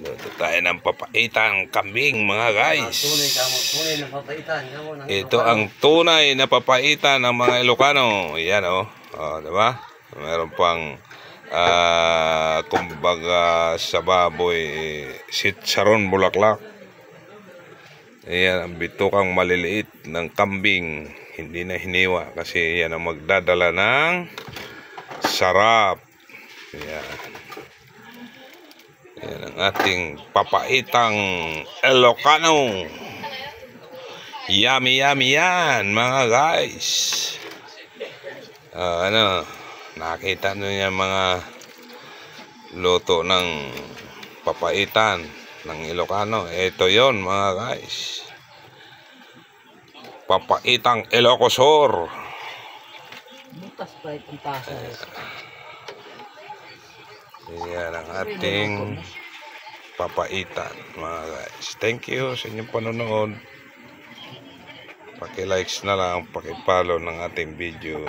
Luto tayo ng papaitang kambing mga guys. Tunay na papaitan. Ito ang tunay na papaitan ng mga Ilocano. Yan oh. Oh, diba? Meron pang kumbaga sa baboy sitsaron bulaklak. Ayan ang bitukang maliliit ng kambing. Hindi na hiniwa kasi yan ang magdadala ng sarap. Ayan. Yan ang ating papaitang Ilocano. Yummy yummy yan mga guys. Nakita nyo yan mga luto ng papaitan ng Ilocano. Ito yon mga guys. Papaitang Ilocosur. Butas pa itong tasa. Yan ang ating papaitan mga guys. Thank you sa inyong panonood. Paki-likes na lang, paki-follow ng ating video.